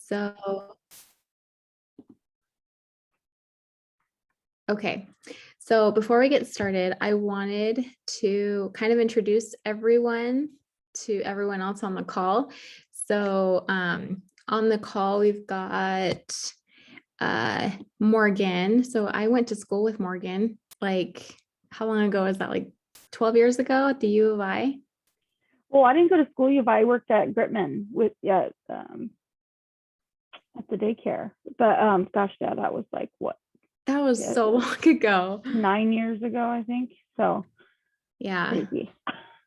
So, okay. So before we get started, I wanted to kind of introduce everyone to everyone else on the call. So on the call, we've got Morgan. So I went to school with Morgan, like how long ago is that? Like 12 years ago at the U of I? Well, I didn't go to school. I worked at Gritman with at the daycare. But gosh, yeah, that was like what? That was so long ago. 9 years ago, I think. So yeah. Crazy.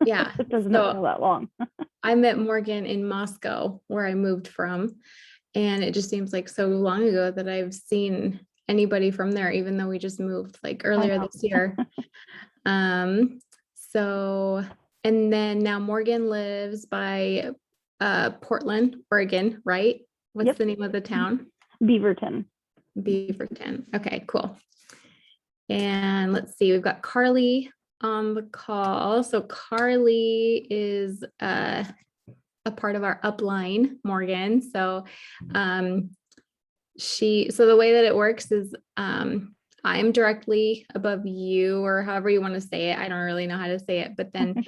Yeah. It doesn't feel that long. I met Morgan in Moscow, where I moved from. And it just seems like so long ago that I've seen anybody from there, even though we just moved like earlier this year. So, and then now Morgan lives by Portland, Oregon, right? What's the name of the town? Beaverton. Beaverton. Okay, cool. And let's see, we've got Carly on the call. So Carly is a part of our upline, Morgan. So so the way that it works is I'm directly above you, or however you want to say it. I don't really know how to say it, but then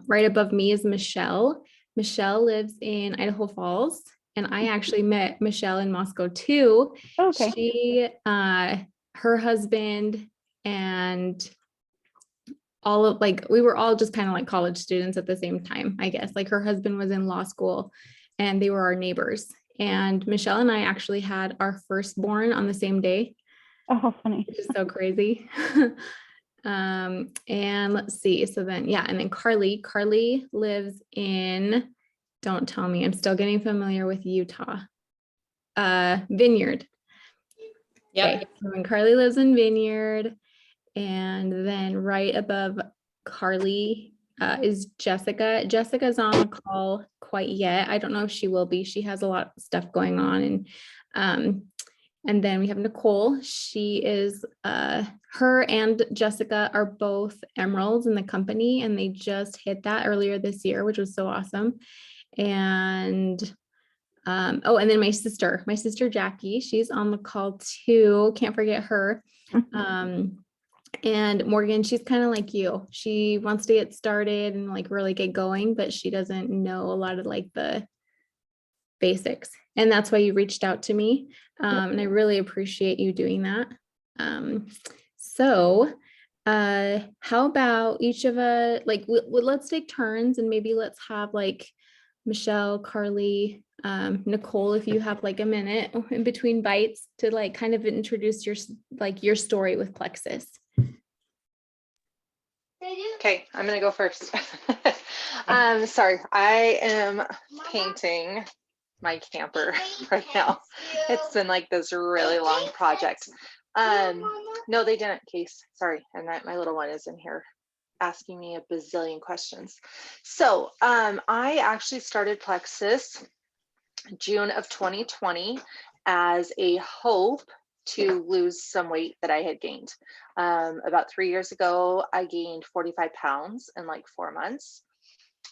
right above me is Michelle. Michelle lives in Idaho Falls, and I actually met Michelle in Moscow too. Okay. She, her husband and all of we were all just kind of like college students at the same time, I guess. Like her husband was in law school and they were our neighbors. And Michelle and I actually had our firstborn on the same day. Oh, how funny. Which is so crazy. And let's see. So then, yeah. And then Carly lives in, don't tell me, I'm still getting familiar with Utah, Vineyard. Yeah. Okay. So when Carly lives in Vineyard, and then right above Carly is Jessica. Jessica's on the call quite yet. I don't know if she will be. She has a lot of stuff going on. And then we have Nicole. She is, her and Jessica are both emeralds in the company, and they just hit that earlier this year, which was so awesome. And oh, and then my sister Jackie, she's on the call too. Can't forget her. And Morgan, she's kind of like you. She wants to get started and like really get going, but she doesn't know a lot of like the basics. And that's why you reached out to me. And I really appreciate you doing that. So how about each of us, like, let's take turns and maybe let's have like Michelle, Carly, Nicole, if you have like a minute in between bites to like kind of introduce your story with Plexus. Okay, I'm gonna go first. Sorry, I am painting my camper right now. It's been like this really long project. No, they didn't, Case. Sorry, and my little one is in here asking me a bazillion questions. So I actually started Plexus June of 2020 as a hope to lose some weight that I had gained. About 3 years ago, I gained 45 pounds in like 4 months,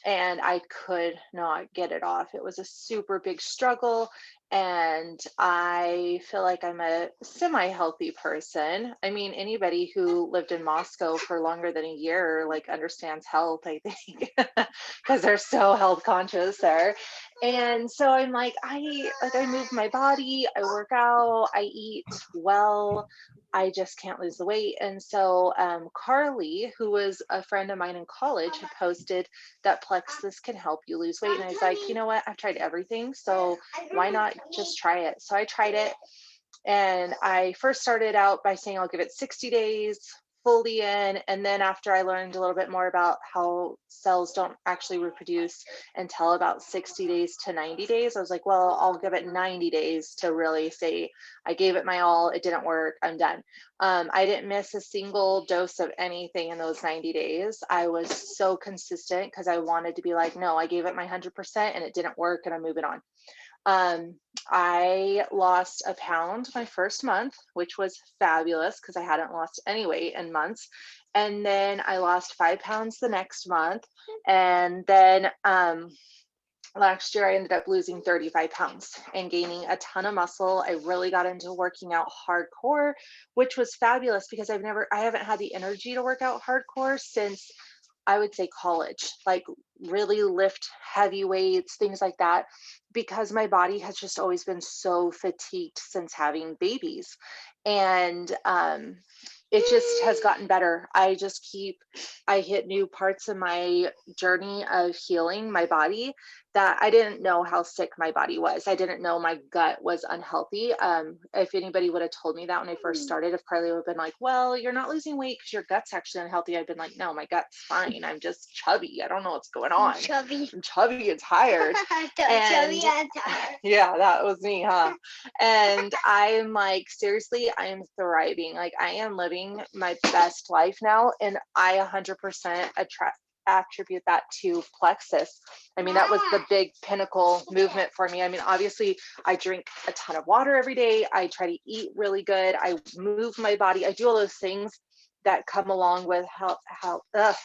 and I could not get it off. It was a super big struggle, and I feel like I'm a semi-healthy person. I mean, anybody who lived in Moscow for longer than a year like understands health, I think, because they're so health conscious there. And so I'm like, I move my body, I work out, I eat well, I just can't lose the weight. And so Carly, who was a friend of mine in college, had posted that Plexus can help you lose weight. And I was like, you know what? I've tried everything, so why not just try it? So I tried it, and I first started out by saying I'll give it 60 days fully in, and then after I learned a little bit more about how cells don't actually reproduce until about 60 days to 90 days, I was like, well, I'll give it 90 days to really say I gave it my all, it didn't work, I'm done. I didn't miss a single dose of anything in those 90 days. I was so consistent because I wanted to be like, no, I gave it my 100% and it didn't work and I'm moving on. I lost a pound my first month, which was fabulous because I hadn't lost any weight in months. And then I lost 5 pounds the next month. And then last year I ended up losing 35 pounds and gaining a ton of muscle. I really got into working out hardcore, which was fabulous because I haven't had the energy to work out hardcore since, I would say, college, like really lift heavy weights, things like that, because my body has just always been so fatigued since having babies. And it just has gotten better. I hit new parts of my journey of healing my body that I didn't know how sick my body was. I didn't know my gut was unhealthy. If anybody would have told me that when I first started, if Carly would have been like, well, you're not losing weight because your gut's actually unhealthy, I'd been like, no, my gut's fine. I'm just chubby. I don't know what's going on. I'm chubby and tired. Chubby and tired. Yeah, that was me, huh? And I'm like, seriously, I am thriving. Like, I am living my best life now. And I 100% attribute that to Plexus. I mean, that was the big pinnacle movement for me. I mean, obviously, I drink a ton of water every day. I try to eat really good. I move my body. I do all those things that come along with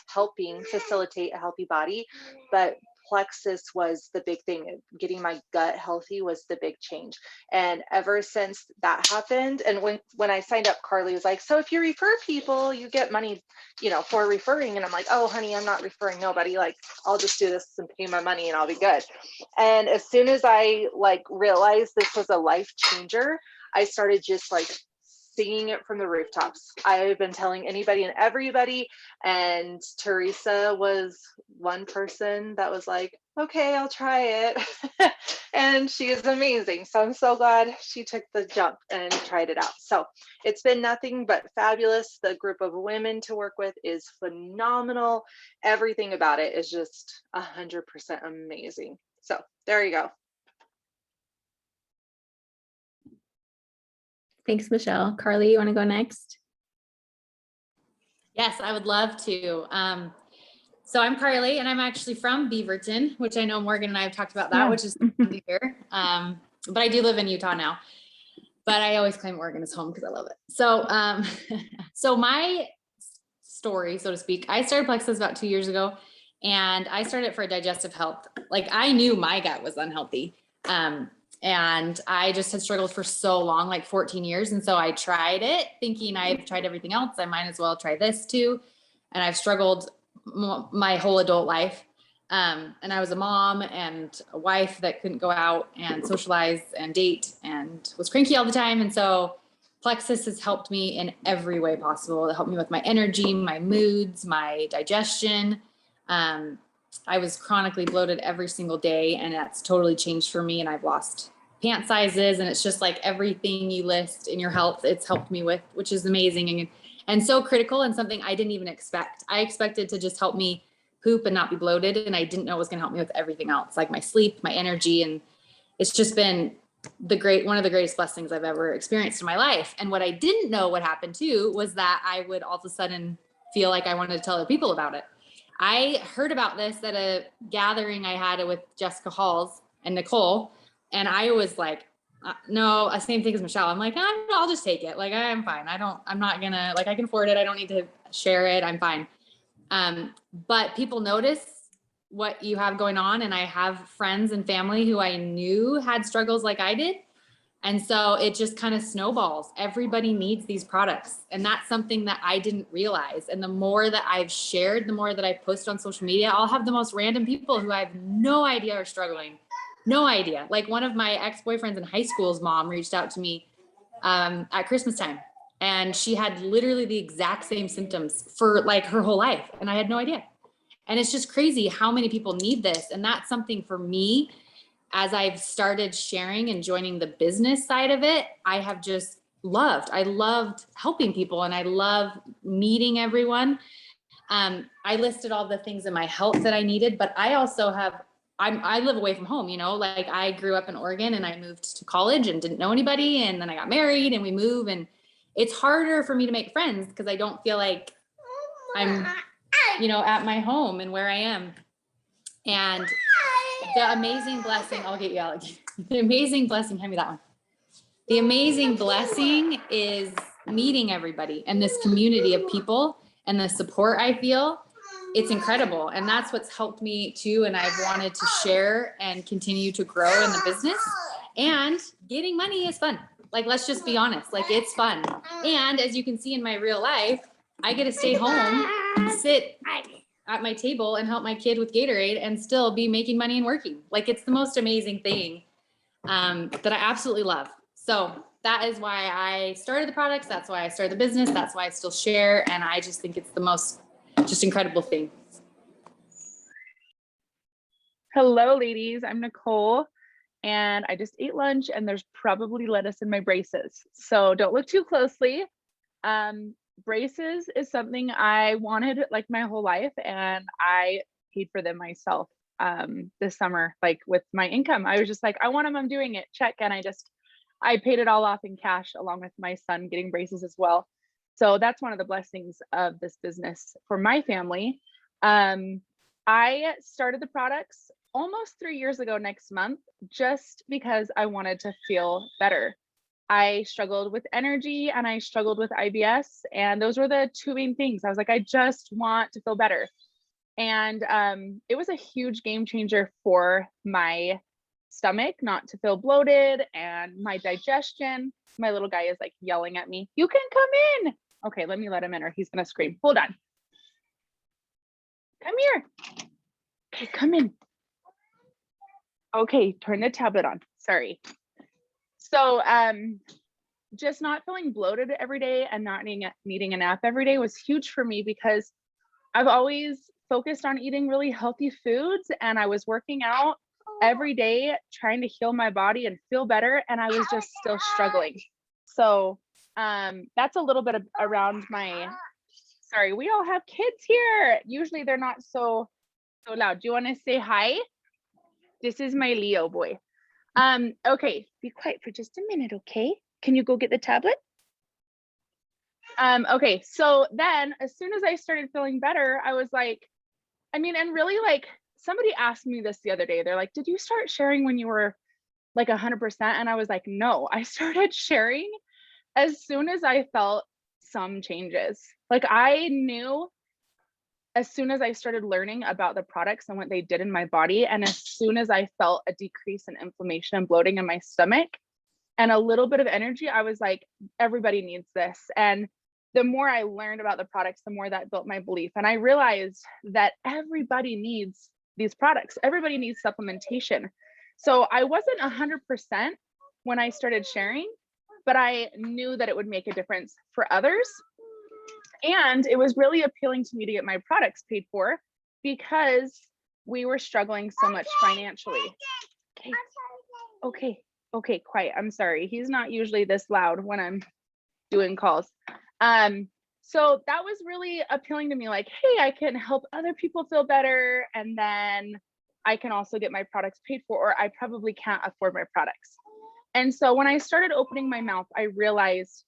helping facilitate a healthy body. But Plexus was the big thing. Getting my gut healthy was the big change. And ever since that happened, and when I signed up, Carly was like, so if you refer people, you get money, for referring. And I'm like, oh, honey, I'm not referring nobody. Like, I'll just do this and pay my money and I'll be good. And as soon as I realized this was a life changer, I started just singing it from the rooftops. I've been telling anybody and everybody, and Teresa was one person that was like, okay, I'll try it. And she is amazing. So I'm so glad she took the jump and tried it out. So it's been nothing but fabulous. The group of women to work with is phenomenal. Everything about it is just 100% amazing. So there you go. Thanks, Michelle. Carly, you want to go next? Yes, I would love to. So I'm Carly, and I'm actually from Beaverton, which I know Morgan and I have talked about that, which is fun to hear. But I do live in Utah now. But I always claim Oregon is home because I love it. So, so my story, so to speak, I started Plexus about 2 years ago, and I started it for digestive health. Like, I knew my gut was unhealthy. And I just had struggled for so long, like 14 years. And so I tried it thinking I've tried everything else. I might as well try this too. And I've struggled my whole adult life. And I was a mom and a wife that couldn't go out and socialize and date and was cranky all the time. And so Plexus has helped me in every way possible. It helped me with my energy, my moods, my digestion. I was chronically bloated every single day, and that's totally changed for me. And I've lost pant sizes, and it's just like everything you list in your health, it's helped me with, which is amazing and so critical, and something I didn't even expect. I expected to just help me poop and not be bloated, and I didn't know it was going to help me with everything else, like my sleep, my energy, and it's just been one of the greatest blessings I've ever experienced in my life. And what I didn't know what happened too was that I would all of a sudden feel like I wanted to tell other people about it. I heard about this at a gathering I had with Jessica Halls and Nicole, and I was like, no, same thing as Michelle. I'm like, I'll just take it. Like, I'm fine. I'm not gonna, like, I can afford it. I don't need to share it. I'm fine. But people notice what you have going on. And I have friends and family who I knew had struggles like I did. And so it just kind of snowballs. Everybody needs these products. And that's something that I didn't realize. And the more that I've shared, the more that I post on social media, I'll have the most random people who I have no idea are struggling. No idea. Like, one of my ex-boyfriends in high school's mom reached out to me at Christmas time, and she had literally the exact same symptoms for like her whole life. And I had no idea. And it's just crazy how many people need this. And that's something for me, as I've started sharing and joining the business side of it, I have just loved. I loved helping people, and I love meeting everyone. I listed all the things in my health that I needed, but I also I live away from home, like, I grew up in Oregon and I moved to college and didn't know anybody. And then I got married and we move, and it's harder for me to make friends because I don't feel like I'm, at my home and where I am. And the amazing blessing, I'll get you, Alex. The amazing blessing, hand me that one. The amazing blessing is meeting everybody and this community of people and the support I feel. it's incredible. And that's what's helped me too. And I've wanted to share and continue to grow in the business. And getting money is fun. Like, let's just be honest, like it's fun. And as you can see in my real life, I get to stay home, sit at my table and help my kid with Gatorade and still be making money and working. Like, it's the most amazing thing that I absolutely love. So that is why I started the products. That's why I started the business. That's why I still share. And I just think it's the most just incredible thing. Hello, ladies. I'm Nicole, and I just ate lunch, and there's probably lettuce in my braces. So don't look too closely. Braces is something I wanted like my whole life, and I paid for them myself this summer, like with my income. I was just like, I want them, I'm doing it, check. And I paid it all off in cash along with my son getting braces as well. So that's one of the blessings of this business for my family. I started the products almost 3 years ago next month, just because I wanted to feel better. I struggled with energy and I struggled with IBS, and those were the two main things. I was like, I just want to feel better. And it was a huge game changer for my stomach, not to feel bloated, and my digestion. My little guy is like yelling at me, you can come in. Okay, let me let him in or he's gonna scream. Hold on. Come here. Okay, come in. Okay, turn the tablet on. Sorry. So just not feeling bloated every day and not needing a nap every day was huge for me, because I've always focused on eating really healthy foods, and I was working out every day trying to heal my body and feel better, and I was just still struggling. So that's a little bit around my, sorry, we all have kids here. Usually they're not so loud. Do you want to say hi? This is my Leo boy. Okay, be quiet for just a minute, okay? Can you go get the tablet? Okay, so then as soon as I started feeling better, I was like, and really, like, somebody asked me this the other day. They're like, did you start sharing when you were like 100%? And I was like, no, I started sharing as soon as I felt some changes. Like, I knew as soon as I started learning about the products and what they did in my body, and as soon as I felt a decrease in inflammation and bloating in my stomach and a little bit of energy, I was like, everybody needs this. And the more I learned about the products, the more that built my belief. And I realized that everybody needs these products. Everybody needs supplementation. So I wasn't 100% when I started sharing, but I knew that it would make a difference for others. And it was really appealing to me to get my products paid for, because we were struggling so much financially. Okay, quiet. I'm sorry. He's not usually this loud when I'm doing calls. So that was really appealing to me, like, hey, I can help other people feel better, and then I can also get my products paid for, or I probably can't afford my products. And so when I started opening my mouth, I realized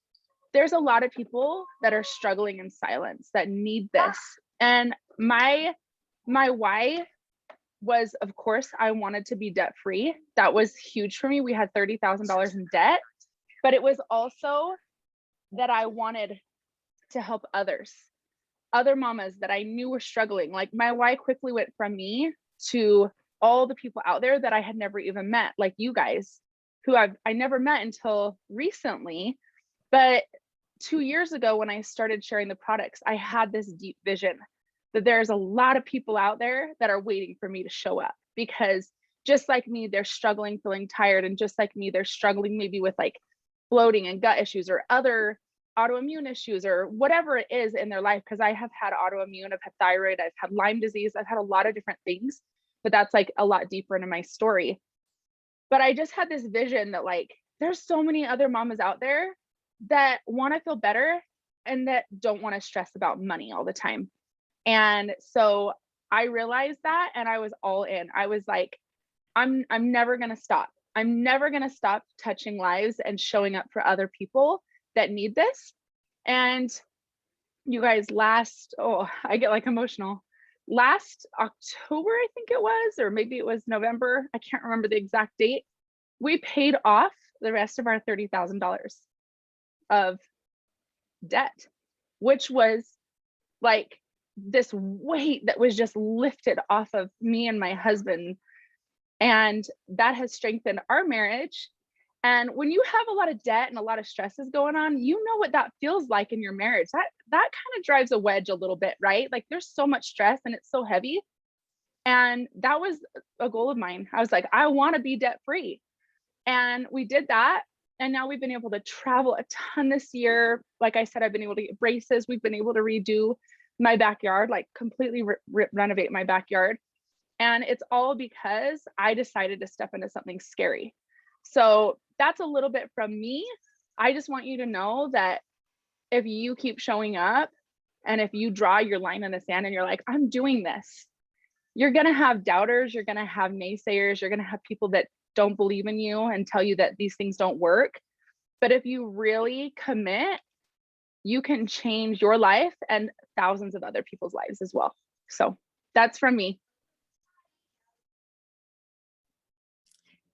there's a lot of people that are struggling in silence that need this. And my why was, of course, I wanted to be debt free. That was huge for me. We had $30,000 in debt, but it was also that I wanted to help others, other mamas that I knew were struggling. Like, my why quickly went from me to all the people out there that I had never even met, like you guys, who I never met until recently. But 2 years ago, when I started sharing the products, I had this deep vision that there's a lot of people out there that are waiting for me to show up, because just like me, they're struggling, feeling tired. And just like me, they're struggling maybe with like bloating and gut issues or other autoimmune issues or whatever it is in their life. Because I have had autoimmune, I've had thyroid, I've had Lyme disease, I've had a lot of different things, but that's like a lot deeper into my story. But I just had this vision that, like, there's so many other mamas out there that want to feel better and that don't want to stress about money all the time. And so I realized that, and I was all in. I was like, I'm never going to stop. I'm never going to stop touching lives and showing up for other people that need this. And you guys, I get like emotional. Last October, I think it was, or maybe it was November, I can't remember the exact date, we paid off the rest of our $30,000 of debt, which was like this weight that was just lifted off of me and my husband. And that has strengthened our marriage. And when you have a lot of debt and a lot of stresses going on, you know what that feels like in your marriage. That kind of drives a wedge a little bit, right? Like there's so much stress and it's so heavy. And that was a goal of mine. I was like, I want to be debt free. And we did that. And now we've been able to travel a ton this year. Like I said, I've been able to get braces. We've been able to redo my backyard, like completely renovate my backyard. And it's all because I decided to step into something scary. So that's a little bit from me. I just want you to know that if you keep showing up and if you draw your line in the sand and you're like, I'm doing this, you're going to have doubters, you're going to have naysayers, you're going to have people that don't believe in you and tell you that these things don't work. But if you really commit, you can change your life and thousands of other people's lives as well. So that's from me.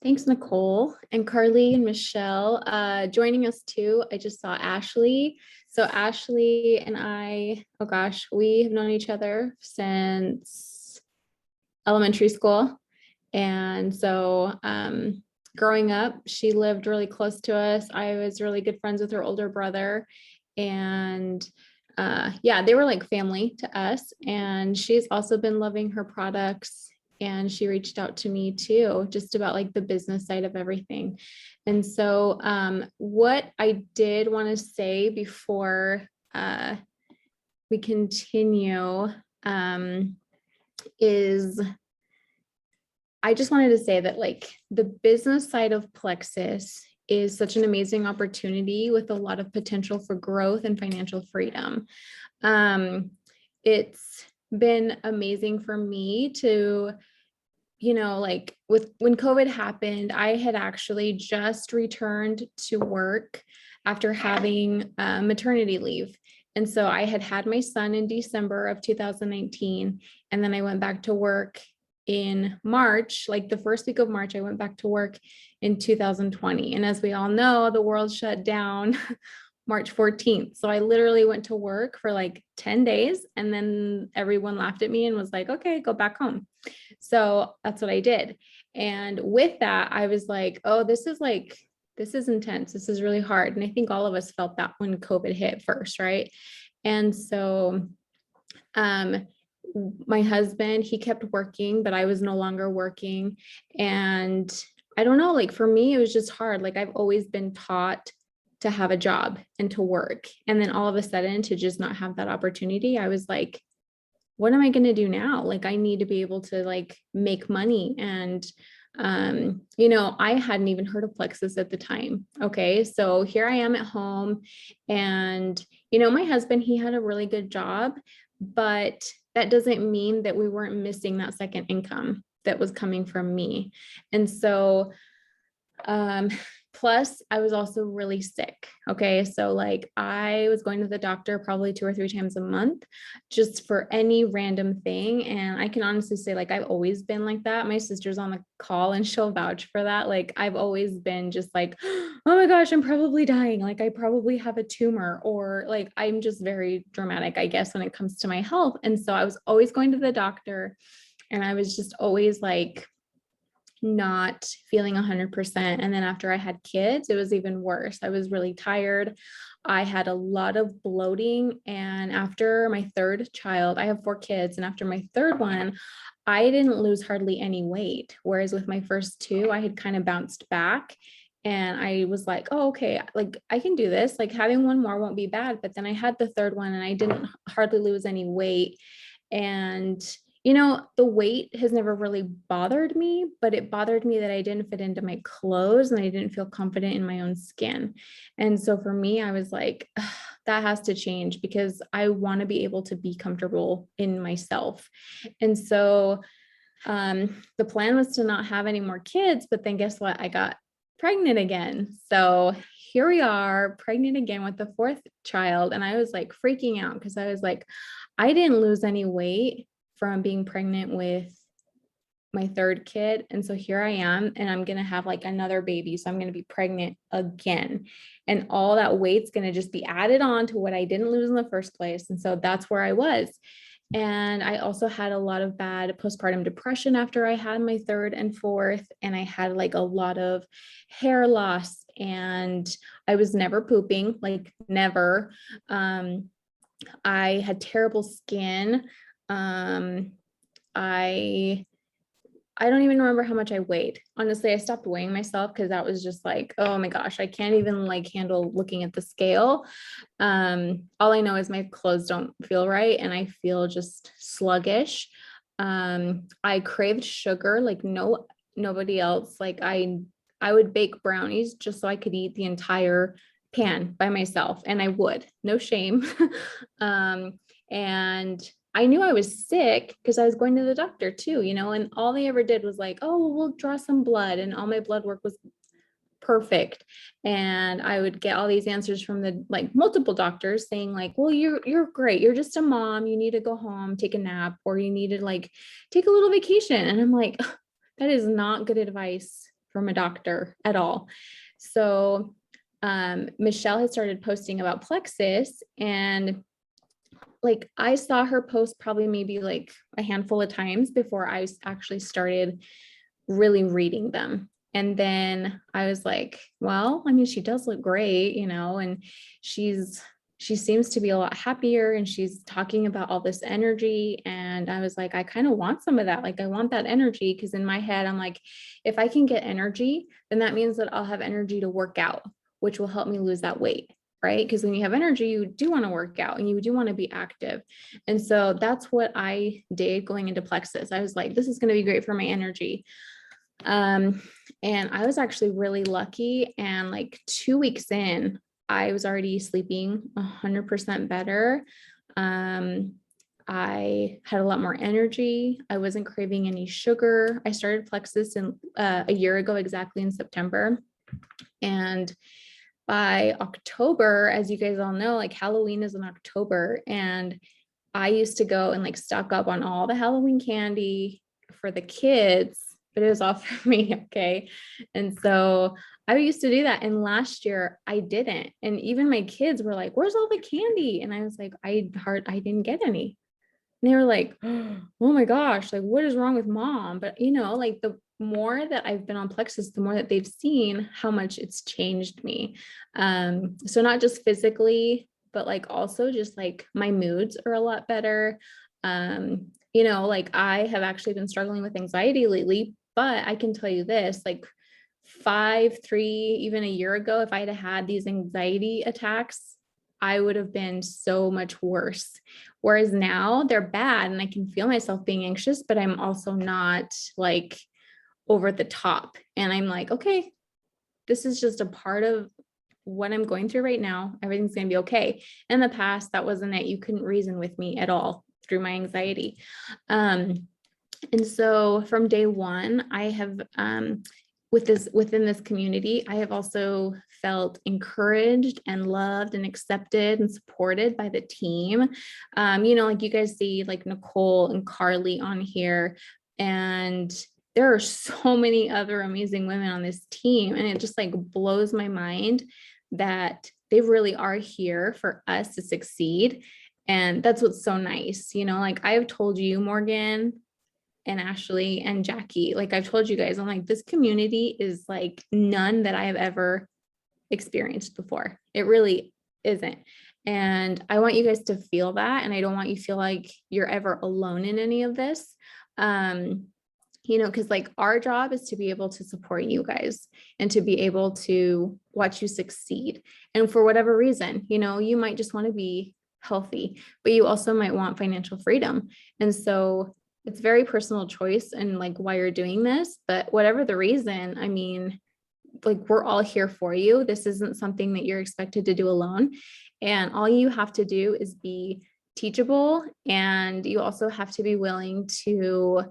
Thanks, Nicole and Carly and Michelle. Joining us too, I just saw Ashley. So Ashley and I, oh gosh, we have known each other since elementary school. And so growing up, she lived really close to us. I was really good friends with her older brother. And yeah, they were like family to us. And she's also been loving her products. And she reached out to me too, just about like the business side of everything. And so what I did want to say before we continue is I just wanted to say that like the business side of Plexus is such an amazing opportunity with a lot of potential for growth and financial freedom. It's been amazing for me to, you know, like when COVID happened, I had actually just returned to work after having maternity leave. And so I had my son in December of 2019, and then I went back to work in March, like the first week of March, I went back to work in 2020. And as we all know, the world shut down March 14th. So I literally went to work for like 10 days and then everyone laughed at me and was like, okay, go back home. So that's what I did. And with that, I was like, oh, this is intense. This is really hard. And I think all of us felt that when COVID hit first, right? And so, my husband, he kept working, but I was no longer working. And I don't know, like for me, it was just hard. Like I've always been taught to have a job and to work. And then all of a sudden to just not have that opportunity, I was like, what am I going to do now? Like I need to be able to like make money. And you know, I hadn't even heard of Plexus at the time. Okay. So here I am at home and, you know, my husband, he had a really good job, but that doesn't mean that we weren't missing that second income that was coming from me. And so, plus I was also really sick. Okay. So like I was going to the doctor probably 2 or 3 times a month just for any random thing. And I can honestly say like, I've always been like that. My sister's on the call and she'll vouch for that. Like I've always been just like, oh my gosh, I'm probably dying. Like I probably have a tumor, or like, I'm just very dramatic, I guess, when it comes to my health. And so I was always going to the doctor and I was just always like, not feeling 100%. And then after I had kids, it was even worse. I was really tired. I had a lot of bloating. And after my third child, I have 4 kids. And after my third one, I didn't lose hardly any weight. Whereas with my first 2, I had kind of bounced back. And I was like, oh, okay, like I can do this. Like having one more won't be bad. But then I had the third one and I didn't hardly lose any weight. And you know, the weight has never really bothered me, but it bothered me that I didn't fit into my clothes and I didn't feel confident in my own skin. And so for me, I was like, that has to change because I want to be able to be comfortable in myself. And so the plan was to not have any more kids, but then guess what? I got pregnant again. So here we are, pregnant again with the 4th child. And I was like freaking out because I was like, I didn't lose any weight from being pregnant with my 3rd kid. And so here I am, and I'm going to have like another baby. So I'm going to be pregnant again. And all that weight's going to just be added on to what I didn't lose in the first place. And so that's where I was. And I also had a lot of bad postpartum depression after I had my third and fourth. And I had like a lot of hair loss, and I was never pooping, like never. I had terrible skin. I don't even remember how much I weighed. Honestly, I stopped weighing myself because that was just like, oh my gosh, I can't even like handle looking at the scale. All I know is my clothes don't feel right and I feel just sluggish. I craved sugar like nobody else. Like I would bake brownies just so I could eat the entire pan by myself, and I would, no shame. And I knew I was sick because I was going to the doctor too, and all they ever did was like, oh, we'll draw some blood. And all my blood work was perfect. And I would get all these answers from the like multiple doctors saying like, well, you're great. You're just a mom. You need to go home, take a nap, or you need to like take a little vacation. And I'm like, that is not good advice from a doctor at all. So Michelle has started posting about plexus, and like I saw her post probably maybe like a handful of times before I actually started really reading them. And then I was like, well, I mean, she does look great, and she seems to be a lot happier, and she's talking about all this energy. And I was like, I kind of want some of that. Like, I want that energy, because in my head, I'm like, if I can get energy, then that means that I'll have energy to work out, which will help me lose that weight. Right? Because when you have energy, you do want to work out and you do want to be active. And so that's what I did going into plexus. I was like, this is going to be great for my energy. And I was actually really lucky. And like 2 weeks in, I was already sleeping 100% better. I had a lot more energy. I wasn't craving any sugar. I started plexus a year ago, exactly in September. And by October, as you guys all know, like Halloween is in October, and I used to go and like stock up on all the Halloween candy for the kids, but it was all for me. Okay. And so I used to do that. And last year I didn't. And even my kids were like, where's all the candy? And I was like, I didn't get any. And they were like, oh my gosh, like what is wrong with mom? But like the more that I've been on plexus, the more that they've seen how much it's changed me. So not just physically, but like also just like my moods are a lot better. Like I have actually been struggling with anxiety lately, but I can tell you this, like 5, 3, even a year ago, if I had had these anxiety attacks, I would have been so much worse. Whereas now they're bad and I can feel myself being anxious, but I'm also not like over the top. And I'm like, okay, this is just a part of what I'm going through right now. Everything's going to be okay. In the past, that wasn't it. You couldn't reason with me at all through my anxiety. And so from day one, I have, within this community, I have also felt encouraged and loved and accepted and supported by the team. Like you guys see like Nicole and Carly on here, and there are so many other amazing women on this team. And it just like blows my mind that they really are here for us to succeed. And that's what's so nice. Like I've told you, Morgan and Ashley and Jackie, like I've told you guys, I'm like, this community is like none that I have ever experienced before. It really isn't. And I want you guys to feel that. And I don't want you to feel like you're ever alone in any of this. Because like our job is to be able to support you guys and to be able to watch you succeed. And for whatever reason, you might just want to be healthy, but you also might want financial freedom. And so it's very personal choice and like why you're doing this, but whatever the reason, I mean, like we're all here for you. This isn't something that you're expected to do alone. And all you have to do is be teachable. And you also have to be willing to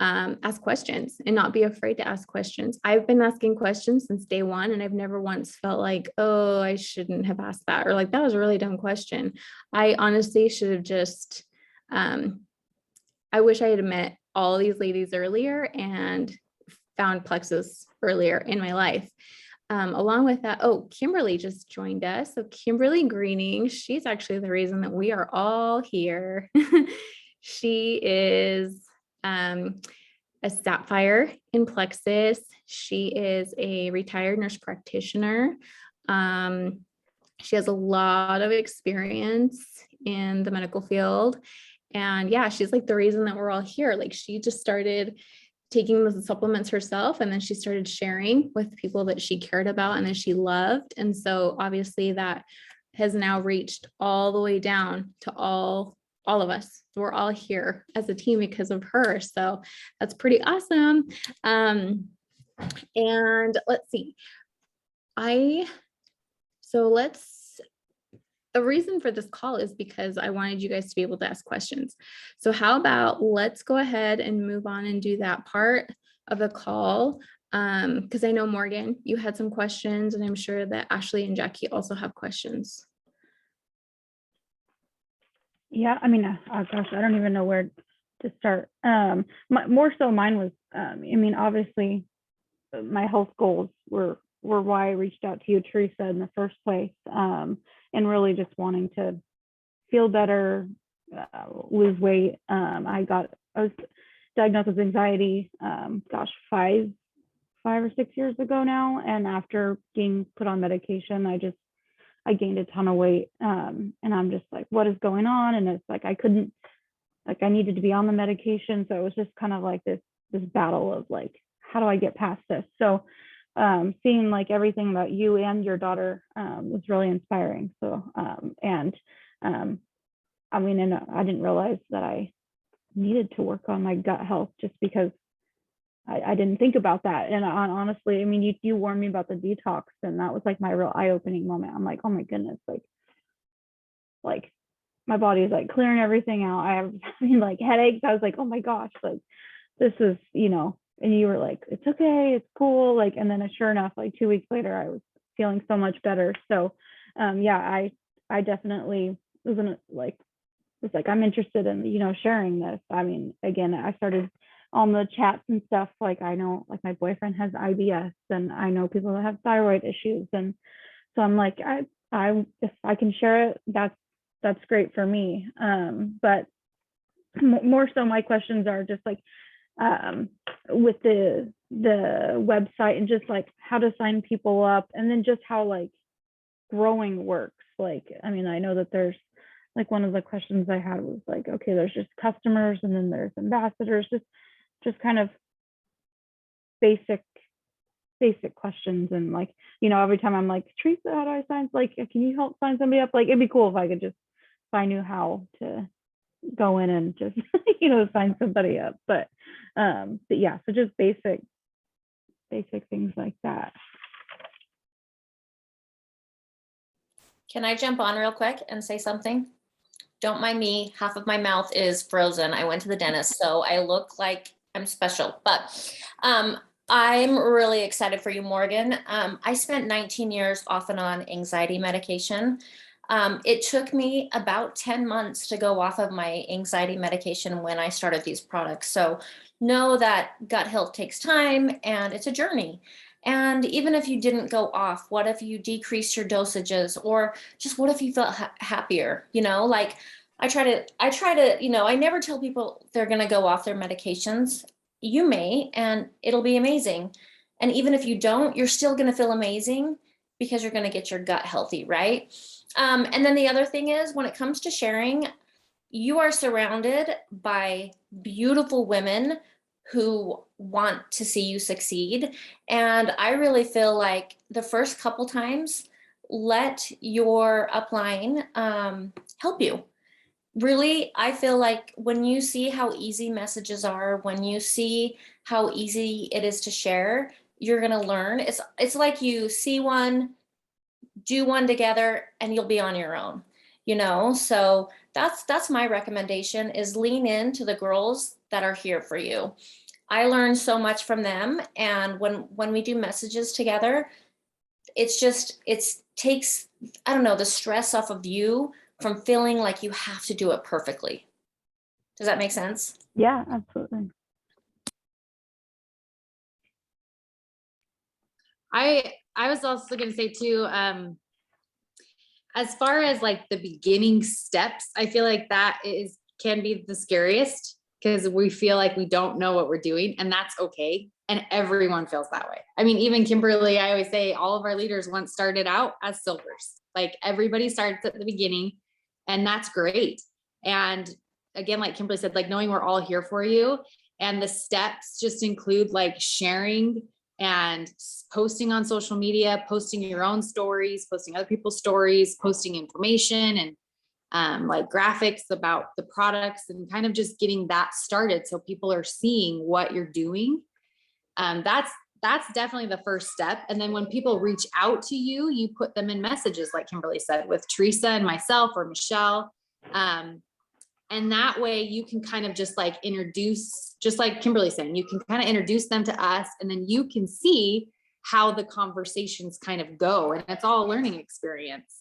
ask questions and not be afraid to ask questions. I've been asking questions since day one, and I've never once felt like, oh, I shouldn't have asked that, or like, that was a really dumb question. I honestly should have just, I wish I had met all these ladies earlier and found plexus earlier in my life. Along with that, Kimberly just joined us. So Kimberly Greening, she's actually the reason that we are all here. She is a sapphire in plexus. She is a retired nurse practitioner. She has a lot of experience in the medical field. And yeah, she's like the reason that we're all here. Like she just started taking the supplements herself, and then she started sharing with people that she cared about and that she loved. And so obviously that has now reached all the way down to all of us. We're all here as a team because of her. So that's pretty awesome. And let's see. The reason for this call is because I wanted you guys to be able to ask questions. So how about let's go ahead and move on and do that part of the call. Because I know Morgan, you had some questions, and I'm sure that Ashley and Jackie also have questions. Yeah, I mean, gosh, I don't even know where to start. More so mine was, I mean, obviously my health goals were why I reached out to you, Teresa, in the first place. And really just wanting to feel better, lose weight. I was diagnosed with anxiety, gosh, 5 or 6 years ago now. And after being put on medication, I gained a ton of weight. And I'm just like, what is going on? And it's like, I needed to be on the medication. So it was just kind of like this battle of like, how do I get past this? So seeing like everything about you and your daughter was really inspiring. So, I mean, and I didn't realize that I needed to work on my gut health just because I didn't think about that. And honestly, I mean, you warned me about the detox, and that was like my real eye-opening moment. I'm like, oh my goodness, like my body is like clearing everything out. I have having like headaches. I was like, oh my gosh, like this is, and you were like, it's okay, it's cool. Like, and then sure enough, like 2 weeks later, I was feeling so much better. So yeah, I definitely was like, I'm interested in, sharing this. I mean, again, I started on the chats and stuff. Like I know, like my boyfriend has IBS, and I know people that have thyroid issues. And so I'm like, if I can share it, that's great for me. But more so my questions are just like, with the website and just like how to sign people up, and then just how like growing works. Like, I mean, I know that there's like one of the questions I had was like, okay, there's just customers and then there's ambassadors, just kind of basic questions. And like, every time I'm like, Teresa, how do I sign? Like, can you help sign somebody up? Like, it'd be cool if I knew how to go in and just sign somebody up. But yeah, so just basic things like that. Can I jump on real quick and say something? Don't mind me, half of my mouth is frozen. I went to the dentist, so I look like I'm special, but I'm really excited for you, Morgan. I spent 19 years off and on anxiety medication. It took me about 10 months to go off of my anxiety medication when I started these products. So know that gut health takes time and it's a journey. And even if you didn't go off, what if you decreased your dosages, or just what if you felt happier? Like I try to, I never tell people they're going to go off their medications. You may, and it'll be amazing. And even if you don't, you're still going to feel amazing because you're going to get your gut healthy, right? And then the other thing is, when it comes to sharing, you are surrounded by beautiful women who want to see you succeed. And I really feel like the first couple times, let your upline help you. Really, I feel like when you see how easy messages are, when you see how easy it is to share, you're going to learn. It's like you see one, do one together, and you'll be on your own, so that's my recommendation, is lean into the girls that are here for you. I learned so much from them, and when we do messages together, it takes, I don't know, the stress off of you from feeling like you have to do it perfectly. Does that make sense? Yeah, absolutely. I was also going to say too, as far as like the beginning steps, I feel like that is can be the scariest because we feel like we don't know what we're doing, and that's okay. And everyone feels that way. I mean, even Kimberly, I always say all of our leaders once started out as silvers. Like everybody starts at the beginning, and that's great. And again, like Kimberly said, like knowing we're all here for you, and the steps just include like sharing and posting on social media, posting your own stories, posting other people's stories, posting information and like graphics about the products, and kind of just getting that started so people are seeing what you're doing. That's definitely the first step. And then when people reach out to you, you put them in messages, like Kimberly said, with Teresa and myself or Michelle. And that way you can kind of just like introduce, just like Kimberly saying, you can kind of introduce them to us, and then you can see how the conversations kind of go. And it's all a learning experience.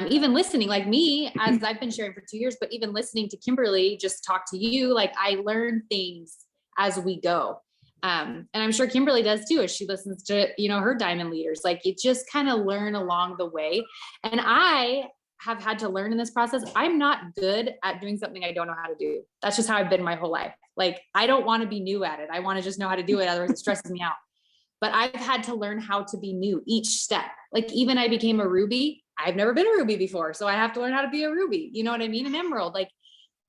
Even listening, like me, as I've been sharing for 2 years, but even listening to Kimberly just talk to you, like I learn things as we go. And I'm sure Kimberly does too, as she listens to, you know, her diamond leaders. Like you just kind of learn along the way. And I have had to learn in this process. I'm not good at doing something I don't know how to do. That's just how I've been my whole life. Like I don't want to be new at it. I want to just know how to do it. Otherwise it stresses me out. But I've had to learn how to be new each step. Like even I became a ruby. I've never been a ruby before. So I have to learn how to be a ruby. You know what I mean? An emerald. Like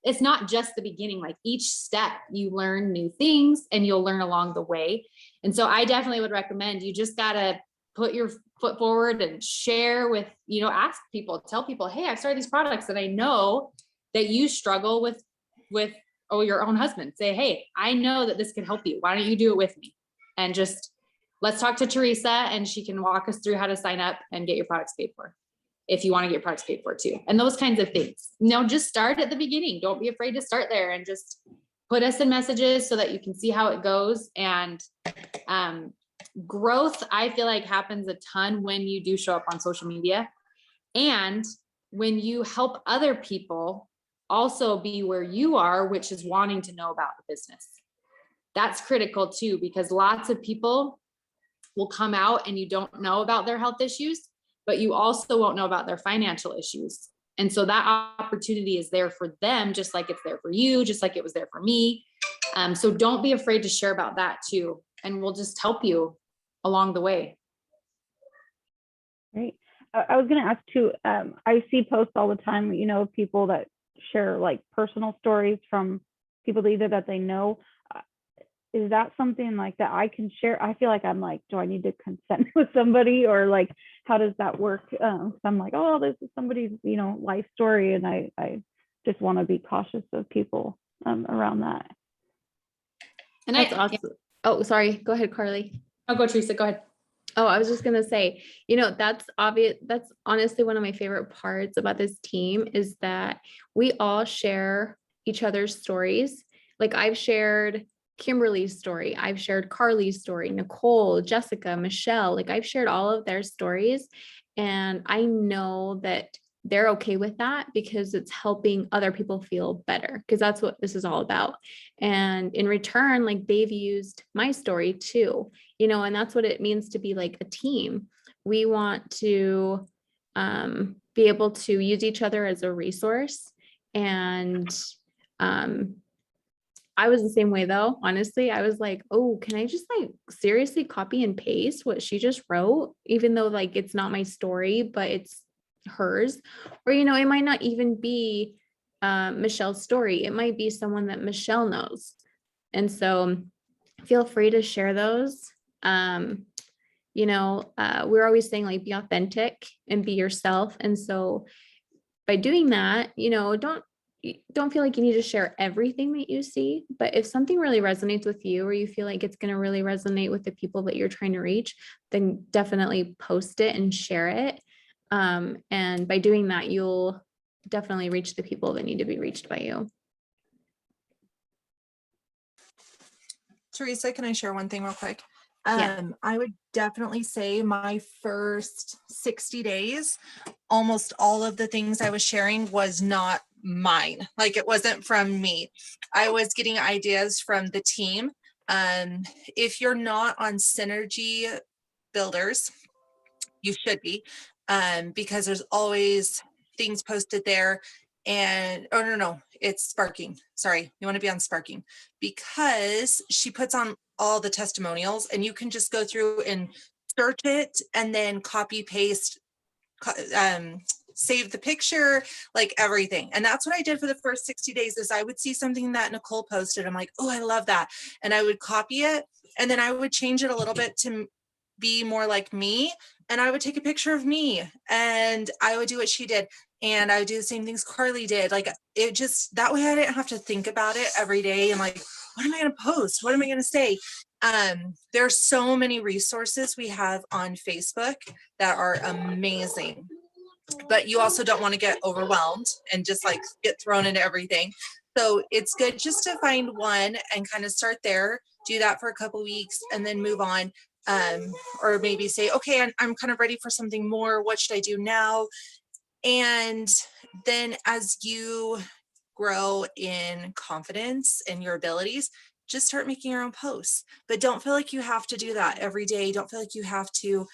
it's not just the beginning. Like each step you learn new things and you'll learn along the way. And so I definitely would recommend, you just got to put your foot forward and share with, you know, ask people, tell people, hey, I've started these products and I know that you struggle with, your own husband. Say, hey, I know that this can help you. Why don't you do it with me? And just let's talk to Teresa and she can walk us through how to sign up and get your products paid for, if you want to get your products paid for too. And those kinds of things. No, just start at the beginning. Don't be afraid to start there and just put us in messages so that you can see how it goes. And growth, I feel like, happens a ton when you do show up on social media and when you help other people also be where you are, which is wanting to know about the business. That's critical too, because lots of people will come out and you don't know about their health issues, but you also won't know about their financial issues. And so that opportunity is there for them, just like it's there for you, just like it was there for me. So don't be afraid to share about that too. And we'll just help you along the way. Great. I was going to ask too, I see posts all the time, you know, people that share like personal stories from people either that they know. Is that something like that I can share? I feel like I'm like, do I need to consent with somebody, or like, how does that work? So I'm like, oh, this is somebody's, you know, life story. And I just want to be cautious of people around that. And that's awesome. Oh, sorry. Go ahead, Carly. Oh, go Teresa, go ahead. Oh, I was just going to say, you know, that's obvious. That's honestly one of my favorite parts about this team is that we all share each other's stories. Like I've shared Kimberly's story. I've shared Carly's story, Nicole, Jessica, Michelle, like I've shared all of their stories. And I know that they're okay with that because it's helping other people feel better, because that's what this is all about. And in return, like they've used my story too, you know, and that's what it means to be like a team. We want to be able to use each other as a resource. And I was the same way though. Honestly, I was like, oh, can I just like seriously copy and paste what she just wrote, even though like it's not my story, but it's hers. Or, you know, it might not even be Michelle's story. It might be someone that Michelle knows. And so feel free to share those. You know, we're always saying like be authentic and be yourself. And so by doing that, you know, don't feel like you need to share everything that you see, but if something really resonates with you, or you feel like it's going to really resonate with the people that you're trying to reach, then definitely post it and share it. And by doing that, you'll definitely reach the people that need to be reached by you. Teresa, can I share one thing real quick? Yeah. I would definitely say my first 60 days, almost all of the things I was sharing was not mine. Like it wasn't from me. I was getting ideas from the team. If you're not on Synergy Builders, you should be, because there's always things posted there. and oh no, it's Sparking. Sorry, you want to be on Sparking because she puts on all the testimonials, and you can just go through and search it and then copy paste, save the picture, like everything. And that's what I did for the first 60 days is I would see something that Nicole posted. I'm like, oh, I love that. And I would copy it, and then I would change it a little bit to be more like me. And I would take a picture of me, and I would do what she did. And I would do the same things Carly did. Like, it just, that way I didn't have to think about it every day. And like, what am I going to post? What am I going to say? There's so many resources we have on Facebook that are amazing, but you also don't want to get overwhelmed and just like get thrown into everything. So it's good just to find one and kind of start there, do that for a couple weeks, and then move on. Or maybe say, okay, I'm kind of ready for something more. What should I do now? And then as you grow in confidence and your abilities, just start making your own posts. But don't feel like you have to do that every day. Don't feel like you have to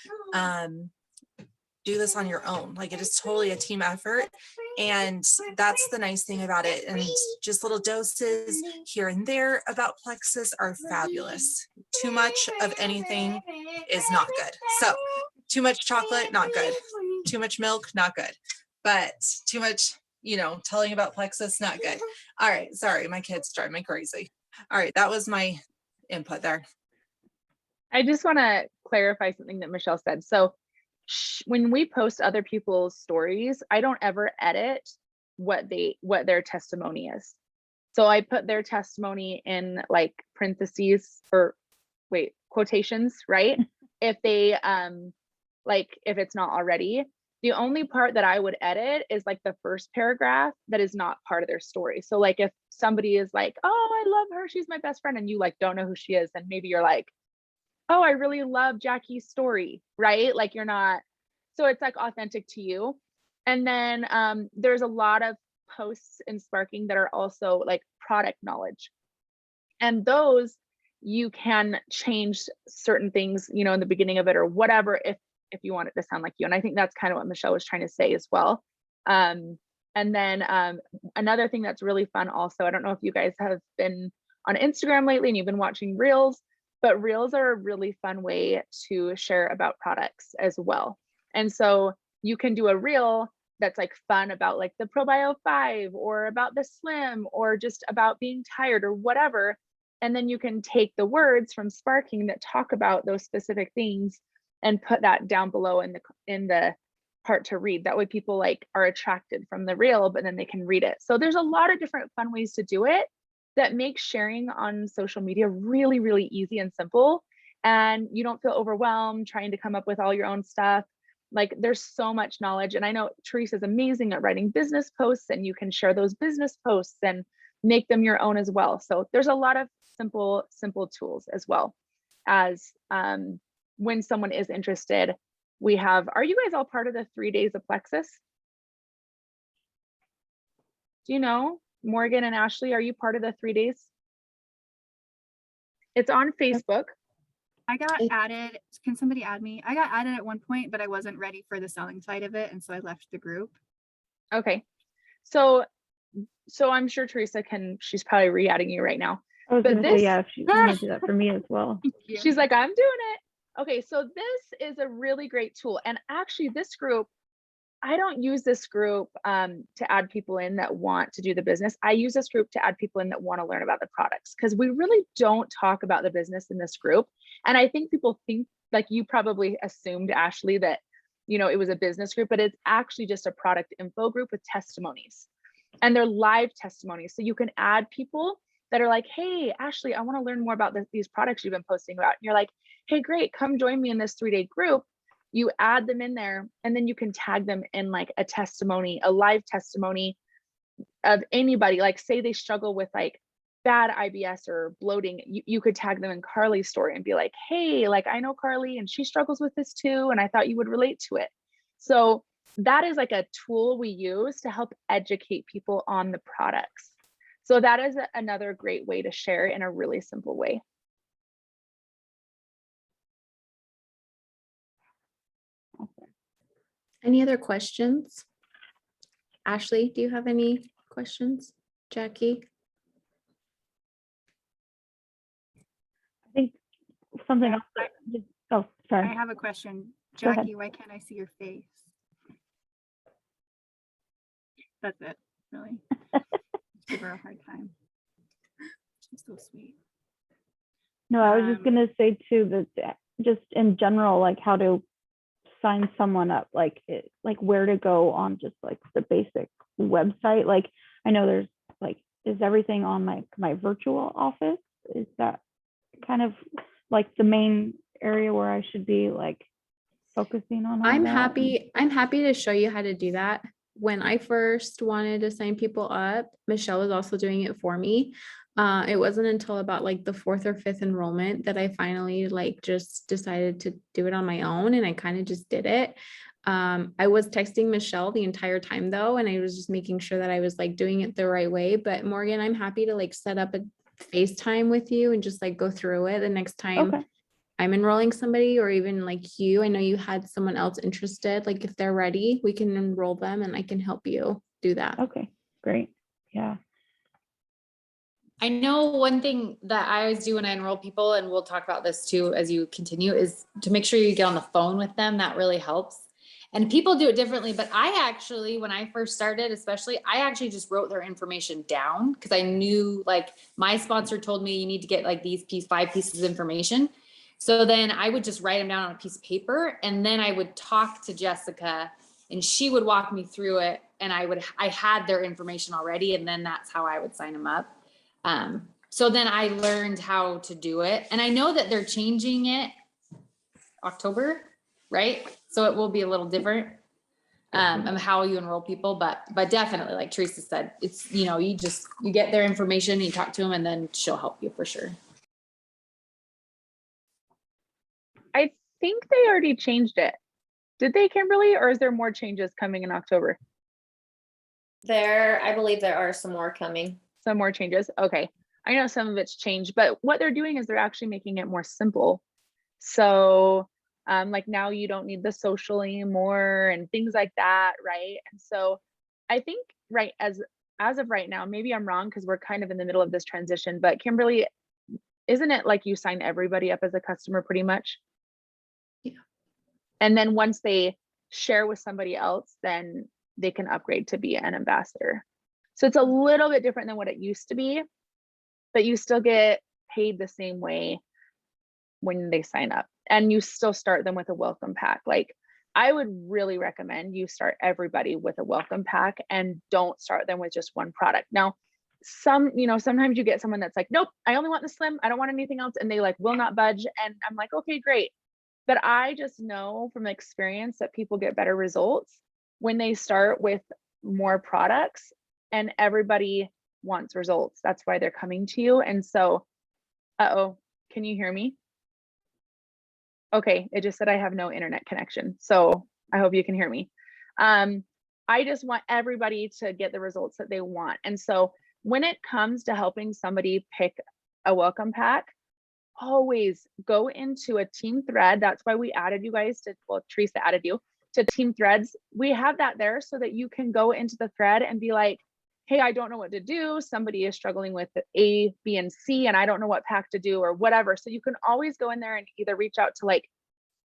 do this on your own. Like, it is totally a team effort. And that's the nice thing about it. And just little doses here and there about plexus are fabulous. Too much of anything is not good. So too much chocolate, not good. Too much milk, not good. But too much, telling about plexus, not good. All right. Sorry, my kids drive me crazy. All right. That was my input there. I just want to clarify something that Michelle said. So when we post other people's stories, I don't ever edit what their testimony is. So I put their testimony in like parentheses or quotations, right? If they if it's not already. The only part that I would edit is like the first paragraph that is not part of their story. So like if somebody is like, oh, I love her, she's my best friend, and you like don't know who she is, then maybe you're like, oh, I really love Jackie's story, right? Like you're not, so it's like authentic to you. And then there's a lot of posts in Sparking that are also like product knowledge. And those you can change certain things, in the beginning of it or whatever, if you want it to sound like you. And I think that's kind of what Michelle was trying to say as well. And then another thing that's really fun also, I don't know if you guys have been on Instagram lately and you've been watching Reels, but Reels are a really fun way to share about products as well. And so you can do a Reel that's like fun about like the ProBio 5 or about the Slim or just about being tired or whatever. And then you can take the words from Sparking that talk about those specific things and put that down below in the part to read. That way people like are attracted from the Reel, but then they can read it. So there's a lot of different fun ways to do it that makes sharing on social media really, really easy and simple. And you don't feel overwhelmed trying to come up with all your own stuff. Like there's so much knowledge. And I know Teresa is amazing at writing business posts, and you can share those business posts and make them your own as well. So there's a lot of simple tools as well as when someone is interested. We have, are you guys all part of the 3 days of Plexus? Do you know? Morgan and Ashley, are you part of the 3 days? It's on Facebook. I got added. Can somebody add me? I got added at one point, but I wasn't ready for the selling side of it, and so I left the group. Okay. So I'm sure Teresa she's probably re-adding you right now. I was gonna say, yeah, if she's gonna do that for me as well. She's like, I'm doing it. Okay, so this is a really great tool. And actually this group, I don't use this group to add people in that want to do the business. I use this group to add people in that want to learn about the products, because we really don't talk about the business in this group. And I think people think, like you probably assumed, Ashley, that it was a business group, but it's actually just a product info group with testimonies. And they're live testimonies. So you can add people that are like, hey, Ashley, I want to learn more about these products you've been posting about. And you're like, hey, great, come join me in this 3-day group. You add them in there, and then you can tag them in like a testimony, a live testimony of anybody. Like say they struggle with like bad IBS or bloating, you could tag them in Carly's story and be like, hey, like I know Carly and she struggles with this too, and I thought you would relate to it. So that is like a tool we use to help educate people on the products. So that is another great way to share in a really simple way. Any other questions? Ashley, do you have any questions? Jackie? I think something Yeah, else. Oh, I sorry. have a question. Go ahead. Jackie, why can't I see your face? That's it, really. Just give her a hard time. She's so sweet. No, I was just Um, gonna say too that just in general, like how to sign someone up, like where to go on just like the basic website. Like I know there's like, is everything on my virtual office? Is that kind of like the main area where I should be like focusing on all I'm that? happy to show you how to do that. When I first wanted to sign people up, Michelle was also doing it for me. It wasn't until about like the fourth or fifth enrollment that I finally like just decided to do it on my own, and I kind of just did it. I was texting Michelle the entire time though, and I was just making sure that I was like doing it the right way. But Morgan, I'm happy to like set up a FaceTime with you and just like go through it the next time Okay. I'm enrolling somebody, or even like you. I know you had someone else interested. Like if they're ready, we can enroll them and I can help you do that. Okay, great. Yeah. I know one thing that I always do when I enroll people, and we'll talk about this too as you continue, is to make sure you get on the phone with them. That really helps. And people do it differently, but I actually, when I first started, especially, I actually just wrote their information down because I knew like my sponsor told me you need to get like these 5 pieces of information. So then I would just write them down on a piece of paper, and then I would talk to Jessica and she would walk me through it. And I had their information already, and then that's how I would sign them up. So then I learned how to do it, and I know that they're changing it October, right? So it will be a little different, of how you enroll people, but definitely, like Teresa said, it's, you know, you get their information, you talk to them, and then she'll help you for sure. I think they already changed it. Did they, Kimberly, or is there more changes coming in October? I believe there are some more coming. Some more changes. Okay. I know some of it's changed, but what they're doing is they're actually making it more simple. So like now you don't need the social anymore and things like that, right? And so I think right as of right now, maybe I'm wrong because we're kind of in the middle of this transition, but Kimberly, isn't it like you sign everybody up as a customer pretty much? Yeah. And then once they share with somebody else, then they can upgrade to be an ambassador. So it's a little bit different than what it used to be, but you still get paid the same way when they sign up, and you still start them with a welcome pack. Like I would really recommend you start everybody with a welcome pack and don't start them with just one product. Now, sometimes you get someone that's like, nope, I only want the slim, I don't want anything else, and they like will not budge. And I'm like, okay, great. But I just know from experience that people get better results when they start with more products, and everybody wants results. That's why they're coming to you. And so, uh-oh, can you hear me? Okay, it just said I have no internet connection. So I hope you can hear me. I just want everybody to get the results that they want. And so when it comes to helping somebody pick a welcome pack, always go into a team thread. That's why we added you guys to, well, Teresa added you to team threads. We have that there so that you can go into the thread and be like, hey, I don't know what to do. Somebody is struggling with A, B, and C, and I don't know what pack to do or whatever. So you can always go in there and either reach out to like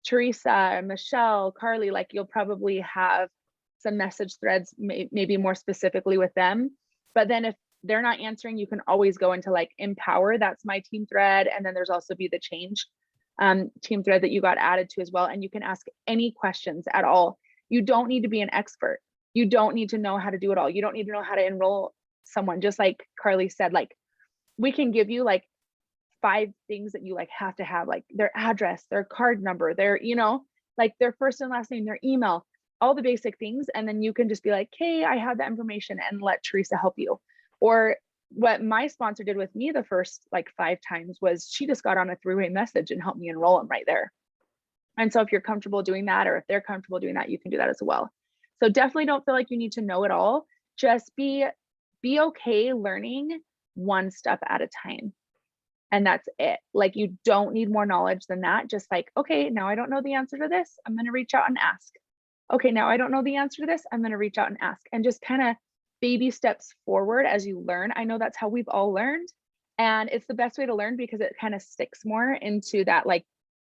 Teresa, Michelle, Carly, like you'll probably have some message threads, maybe more specifically with them. But then if they're not answering, you can always go into like Empower. That's my team thread. And then there's also Be the Change team thread that you got added to as well. And you can ask any questions at all. You don't need to be an expert. You don't need to know how to do it all. You don't need to know how to enroll someone. Just like Carly said, like we can give you like 5 things that you like have to have, like their address, their card number, their, like their first and last name, their email, all the basic things. And then you can just be like, hey, I have that information, and let Teresa help you. Or what my sponsor did with me the first like 5 times was she just got on a 3-way message and helped me enroll them right there. And so if you're comfortable doing that, or if they're comfortable doing that, you can do that as well. So definitely don't feel like you need to know it all. Just be okay learning one step at a time. And that's it. Like you don't need more knowledge than that. Just like, okay, now I don't know the answer to this. I'm going to reach out and ask. okay, now I don't know the answer to this. I'm going to reach out and ask, and just kind of baby steps forward as you learn. I know that's how we've all learned. And it's the best way to learn because it kind of sticks more into that like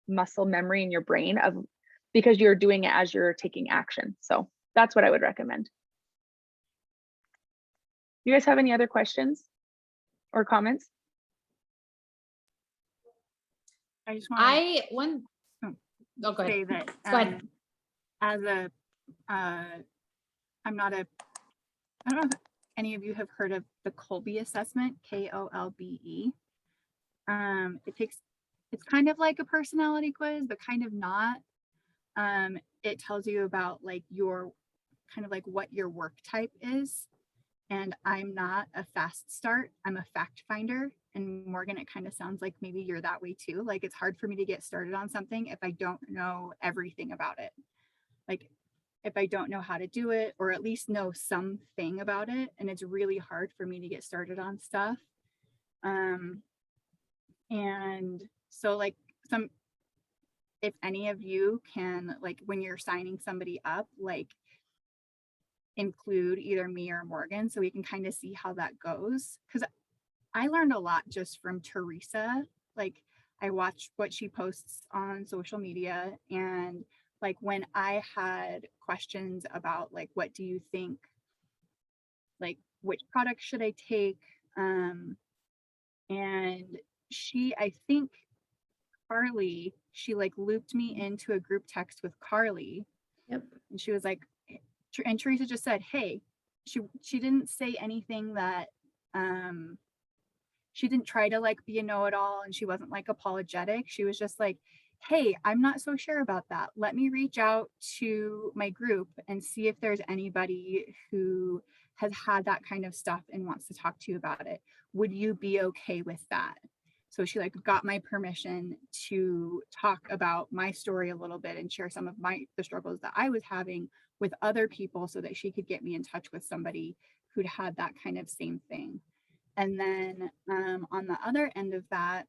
muscle memory in your brain of, because you're doing it as you're taking action. So that's what I would recommend. You guys have any other questions or comments? I just want to Oh, go ahead. say that Go ahead. as a, I'm not a, I don't know if any of you have heard of the Kolbe assessment, Kolbe. It's kind of like a personality quiz, but kind of not. It tells you about like your kind of like what your work type is. And I'm not a fast start, I'm a fact finder. And Morgan, it kind of sounds like maybe you're that way too. Like it's hard for me to get started on something if I don't know everything about it. Like if I don't know how to do it, or at least know something about it. And it's really hard for me to get started on stuff. And so like if any of you can, like when you're signing somebody up, like include either me or Morgan so we can kind of see how that goes. Because I learned a lot just from Teresa. Like I watched what she posts on social media, and like when I had questions about like what do you think, like which product should I take, and I think Carly, she like looped me into a group text with Carly. Yep. And she was like, and Teresa just said, hey, she didn't say anything that she didn't try to like be a know-it-all, and she wasn't like apologetic. She was just like, hey, I'm not so sure about that. Let me reach out to my group and see if there's anybody who has had that kind of stuff and wants to talk to you about it. Would you be okay with that? So she like got my permission to talk about my story a little bit and share some of the struggles that I was having with other people so that she could get me in touch with somebody who'd had that kind of same thing. And then on the other end of that,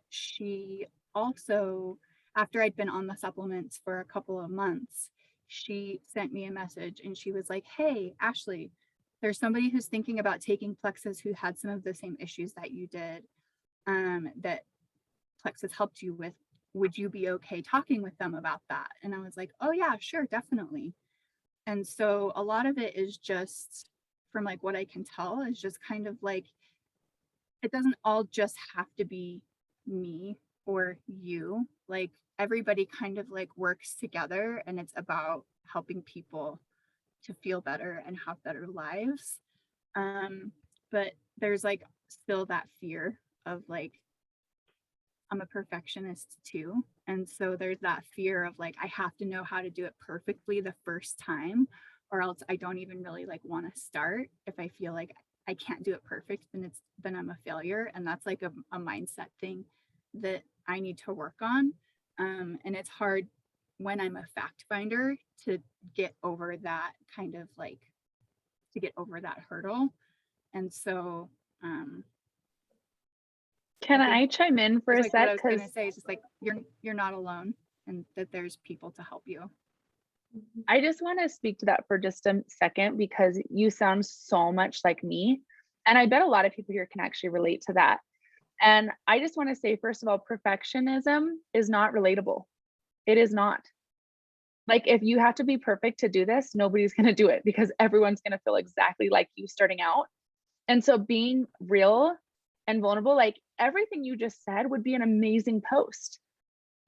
she also, after I'd been on the supplements for a couple of months, she sent me a message and she was like, hey, Ashley, there's somebody who's thinking about taking Plexus who had some of the same issues that you did, that Plexus helped you with. Would you be okay talking with them about that? And I was like, oh yeah, sure, definitely. And so a lot of it is just, from like what I can tell, is just kind of like, it doesn't all just have to be me or you. Like everybody kind of like works together, and it's about helping people to feel better and have better lives. But there's like still that fear of like, I'm a perfectionist too. And so there's that fear of like, I have to know how to do it perfectly the first time, or else I don't even really like want to start. If I feel like I can't do it perfect, then I'm a failure. And that's like a mindset thing that I need to work on. And it's hard when I'm a fact finder to get over that kind of like, to get over that hurdle. And so Can I chime in for a like what I sec? was gonna Because say is just like you're not alone, and that there's people to help you. I just want to speak to that for just a second, because you sound so much like me. And I bet a lot of people here can actually relate to that. And I just want to say, first of all, perfectionism is not relatable. It is not. Like if you have to be perfect to do this, nobody's going to do it, because everyone's going to feel exactly like you starting out. And so being real and vulnerable, like everything you just said would be an amazing post.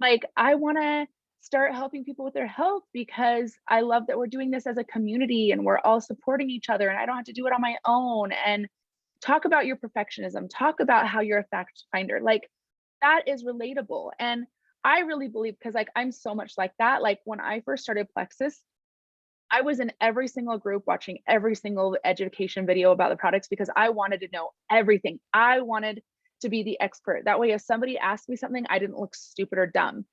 Like I want to start helping people with their health because I love that we're doing this as a community and we're all supporting each other and I don't have to do it on my own. And talk about your perfectionism, talk about how you're a fact finder. Like that is relatable. And I really believe, because like I'm so much like that. Like when I first started Plexus, I was in every single group watching every single education video about the products because I wanted to know everything. I wanted to be the expert. That way, if somebody asked me something, I didn't look stupid or dumb.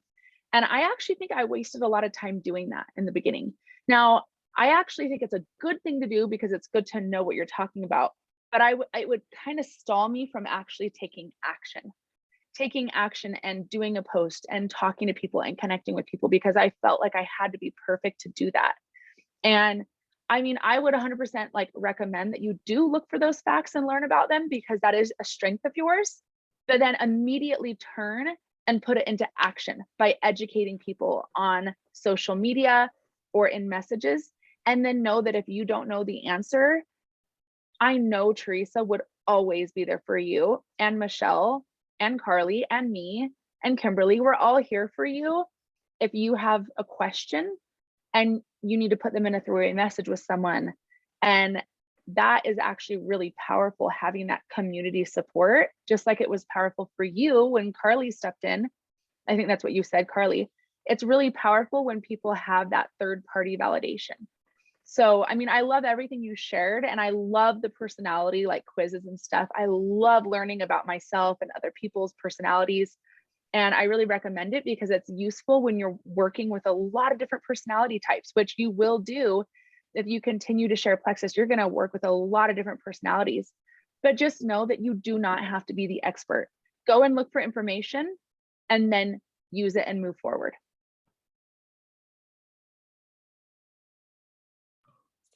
And I actually think I wasted a lot of time doing that in the beginning. Now, I actually think it's a good thing to do because it's good to know what you're talking about. But it would kind of stall me from actually taking action. taking action and doing a post and talking to people and connecting with people, because I felt like I had to be perfect to do that. And I mean, I would 100% like recommend that you do look for those facts and learn about them, because that is a strength of yours, but then immediately turn and put it into action by educating people on social media or in messages. And then know that if you don't know the answer, I know Teresa would always be there for you, and Michelle and Carly and me and Kimberly. We're all here for you if you have a question and you need to put them in a throwaway message with someone. And that is actually really powerful, having that community support, just like it was powerful for you when Carly stepped in. I think that's what you said, Carly. It's really powerful when people have that third party validation. So, I mean, I love everything you shared, and I love the personality like quizzes and stuff. I love learning about myself and other people's personalities. And I really recommend it because it's useful when you're working with a lot of different personality types, which you will do if you continue to share Plexus. You're going to work with a lot of different personalities, but just know that you do not have to be the expert. Go and look for information and then use it and move forward.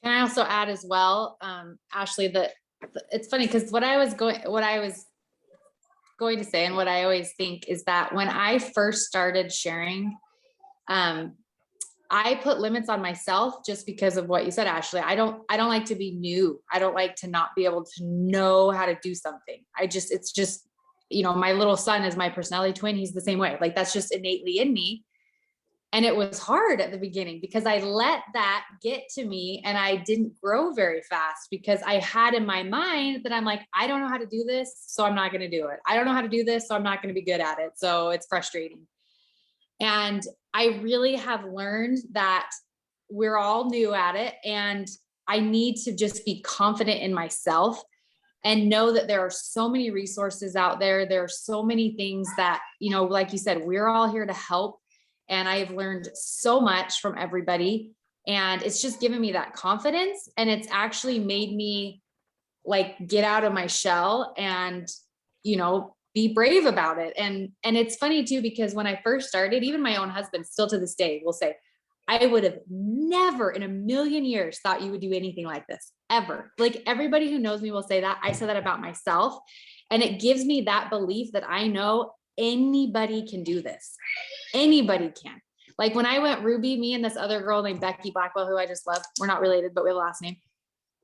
Can I also add as well, Ashley, that it's funny because what I was going to say, and what I always think is that when I first started sharing, I put limits on myself just because of what you said, Ashley. I don't like to be new. I don't like to not be able to know how to do something. It's just, you know, my little son is my personality twin. He's the same way. Like, that's just innately in me. And it was hard at the beginning because I let that get to me and I didn't grow very fast because I had in my mind that I'm like, I don't know how to do this, so I'm not going to do it. I don't know how to do this, so I'm not going to be good at it. So it's frustrating. And I really have learned that we're all new at it, and I need to just be confident in myself and know that there are so many resources out there. There are so many things that, you know, like you said, we're all here to help. And I've learned so much from everybody, and it's just given me that confidence. And it's actually made me like get out of my shell and, you know, be brave about it. And it's funny too, because when I first started, even my own husband still to this day will say, I would have never in a million years thought you would do anything like this ever. Like, everybody who knows me will say that. I say that about myself. And it gives me that belief that I know anybody can do this. Anybody can. Like, when I went Ruby, me and this other girl named Becky Blackwell, who I just love, we're not related, but we have a last name.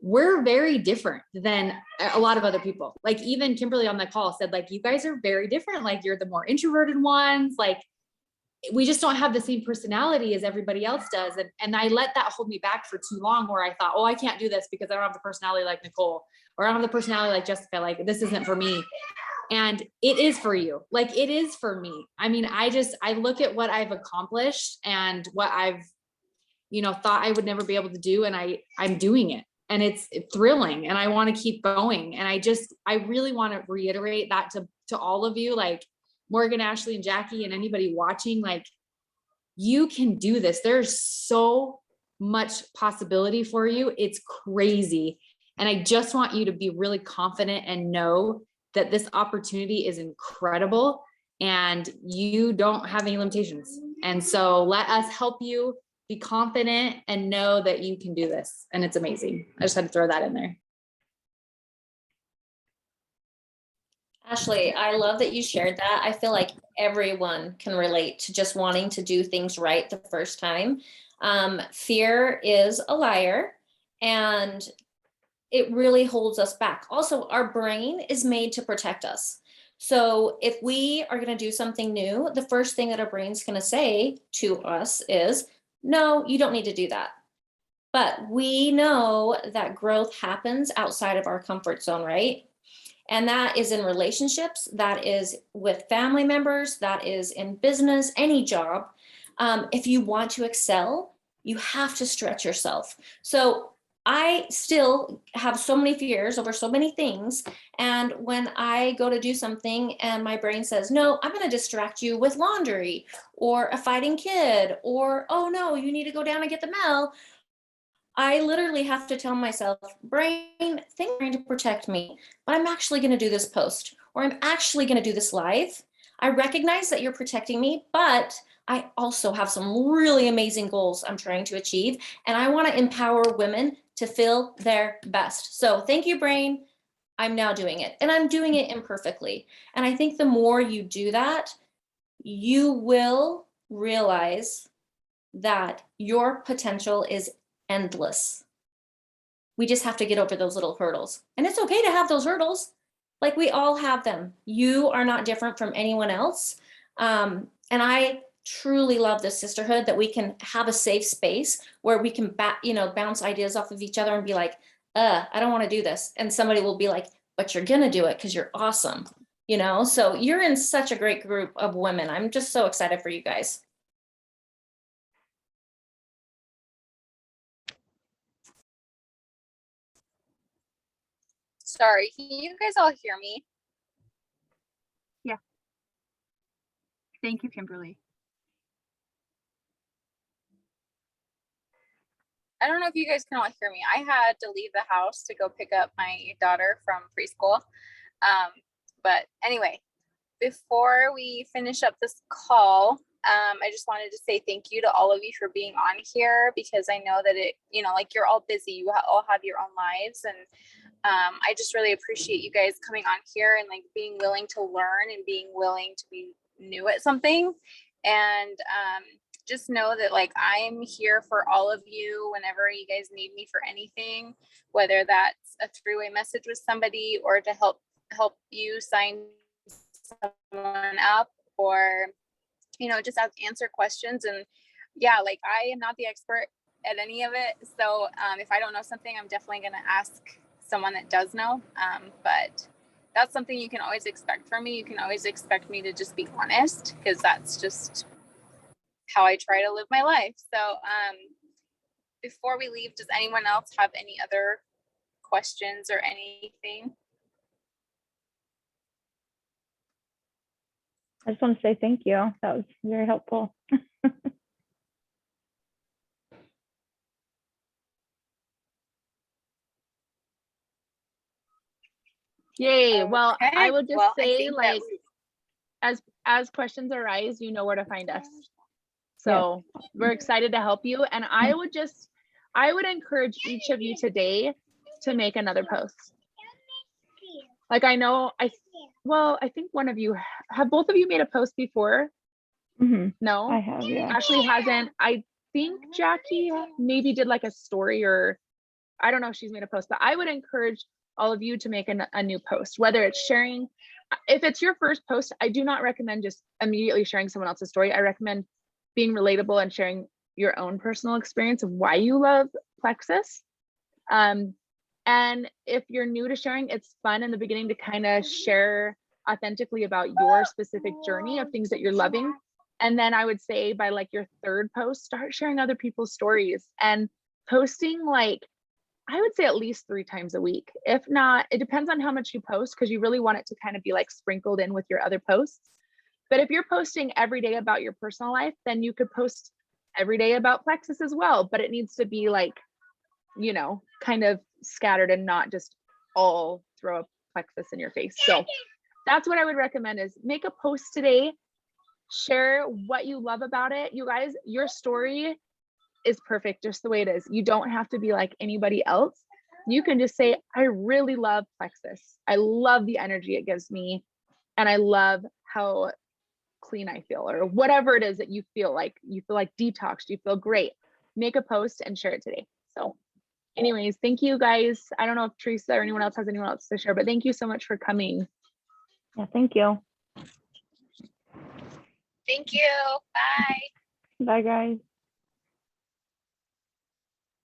We're very different than a lot of other people. Like, even Kimberly on the call said, like, you guys are very different. Like, you're the more introverted ones. Like, we just don't have the same personality as everybody else does. And I let that hold me back for too long, where I thought, oh, I can't do this because I don't have the personality like Nicole, or I don't have the personality like Jessica. Like, this isn't for me. And it is for you. Like, it is for me. I mean, I look at what I've accomplished and what I've, you know, thought I would never be able to do. And I'm doing it, and it's thrilling, and I want to keep going. And I really want to reiterate that to all of you, like Morgan, Ashley, and Jackie, and anybody watching, like, you can do this. There's so much possibility for you. It's crazy. And I just want you to be really confident and know that this opportunity is incredible and you don't have any limitations. And so let us help you be confident and know that you can do this. And it's amazing. I just had to throw that in there. Ashley, I love that you shared that. I feel like everyone can relate to just wanting to do things right the first time. Fear is a liar, and it really holds us back. Also, our brain is made to protect us. So if we are going to do something new, the first thing that our brain's going to say to us is, no, you don't need to do that. But we know that growth happens outside of our comfort zone, right? And that is in relationships, that is with family members, that is in business, any job. If you want to excel, you have to stretch yourself. So I still have so many fears over so many things. And when I go to do something and my brain says, no, I'm going to distract you with laundry or a fighting kid, or, oh no, you need to go down and get the mail, I literally have to tell myself, brain, think you're trying to protect me, but I'm actually going to do this post, or I'm actually going to do this live. I recognize that you're protecting me, but I also have some really amazing goals I'm trying to achieve. And I want to empower women to feel their best. So thank you, brain. I'm now doing it, and I'm doing it imperfectly. And I think the more you do that, you will realize that your potential is endless. We just have to get over those little hurdles. And it's okay to have those hurdles. Like, we all have them. You are not different from anyone else. And I truly love this sisterhood, that we can have a safe space where we can bounce ideas off of each other and be like, I don't want to do this. And somebody will be like, but you're going to do it because you're awesome. So you're in such a great group of women. I'm just so excited for you guys. Sorry, can you guys all hear me? Yeah. Thank you, Kimberly. I don't know if you guys can all hear me. I had to leave the house to go pick up my daughter from preschool. But anyway, before we finish up this call, I just wanted to say thank you to all of you for being on here, because I know that like, you're all busy. You all have your own lives, and I just really appreciate you guys coming on here and like being willing to learn and being willing to be new at something. And just know that like I'm here for all of you whenever you guys need me for anything, whether that's a three-way message with somebody, or to help you sign someone up, or just answer questions. And yeah, like, I am not the expert at any of it, so if I don't know something, I'm definitely going to ask someone that does know. But that's something you can always expect from me. You can always expect me to just be honest, because that's just how I try to live my life. So before we leave, does anyone else have any other questions or anything? I just want to say thank you. That was very helpful. Yay. Well, Okay. I would just Well, I say, think like, as questions arise, you know where to find us. So we're excited to help you. And I would encourage each of you today to make another post. Like, I think one of you, have both of you made a post before? Mm-hmm. No, I have, yeah. Ashley hasn't. I think Jackie maybe did like a story, or I don't know if she's made a post, but I would encourage all of you to make a new post, whether it's sharing. If it's your first post, I do not recommend just immediately sharing someone else's story. I recommend being relatable and sharing your own personal experience of why you love Plexus. And if you're new to sharing, it's fun in the beginning to kind of share authentically about your specific journey of things that you're loving. And then I would say by like your third post, start sharing other people's stories and posting, like, I would say at least 3 times a week. If not, it depends on how much you post, because you really want it to kind of be like sprinkled in with your other posts. But if you're posting every day about your personal life, then you could post every day about Plexus as well. But it needs to be like, kind of scattered and not just all throw a Plexus in your face. So that's what I would recommend, is make a post today, share what you love about it. You guys, your story is perfect just the way it is. You don't have to be like anybody else. You can just say, I really love Plexus. I love the energy it gives me. And I love how clean I feel, or whatever it is that you feel like detoxed, you feel great. Make a post and share it today. So anyways, thank you guys. I don't know if Teresa or anyone else has anyone else to share, but thank you so much for coming. Yeah, thank you. Thank you. Bye. Bye, guys.